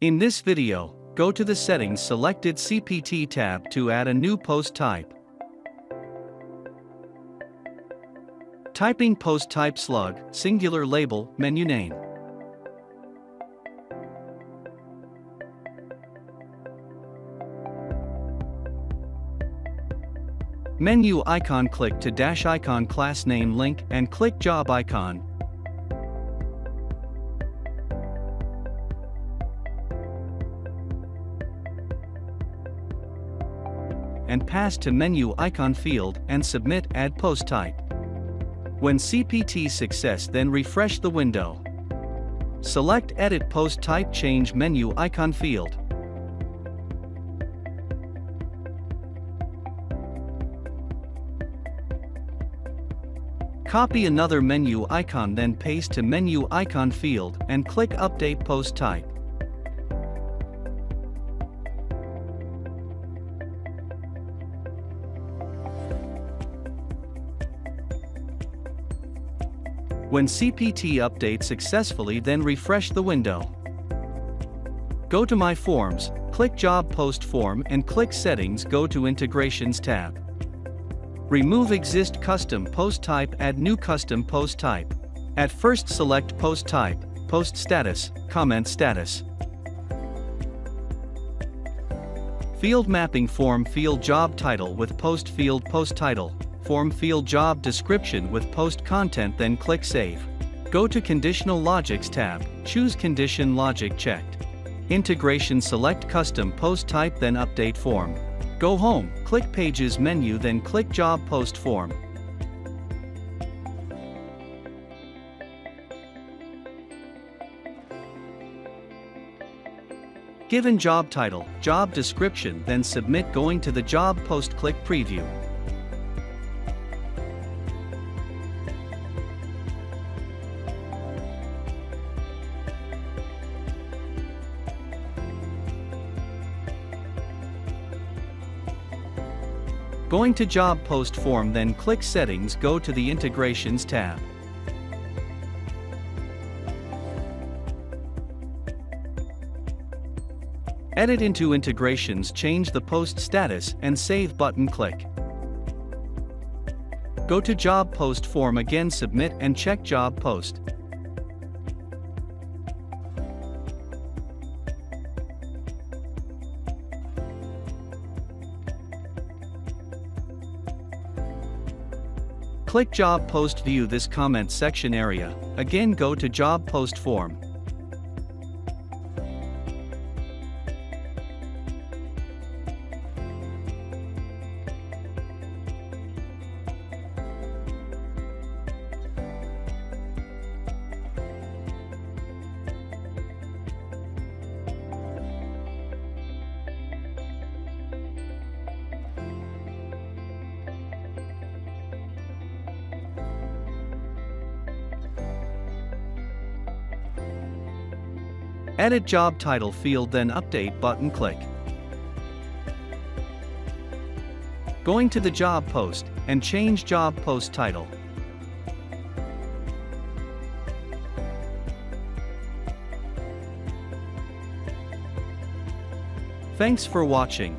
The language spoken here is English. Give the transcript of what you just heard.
In this video, go to the Settings selected CPT tab to add a new post type. Typing post type slug, singular label, menu name. Menu icon, click to Dashicon class name link and click job icon. And pass to menu icon field and submit add post type. When CPT success, then refresh the window. Select edit post type, change menu icon field. Copy another menu icon, then paste to menu icon field and click update post type. When CPT updates successfully, then refresh the window. Go to My Forms, click Job Post Form and click Settings, go to Integrations tab. Remove Exist Custom Post Type, add New Custom Post Type. At first select Post Type, Post Status, Comment Status. Field Mapping Form Field Job Title with Post Field Post Title. Form Field Job Description with Post Content, then click Save. Go to Conditional Logics tab, choose Condition Logic checked. Integration, select Custom Post Type, then Update Form. Go home, click Pages menu, then click Job Post Form. Given job title, job description, then submit, going to the job post, click Preview. Going to Job Post Form, then click Settings, go to the Integrations tab. Edit into Integrations, change the post status and Save button, click. Go to Job Post Form again, submit and check Job Post. Click Job Post, view this comment section area. Again, go to Job Post Form. Edit job title field, then update button, click. Going to the job post and change job post title. Thanks for watching.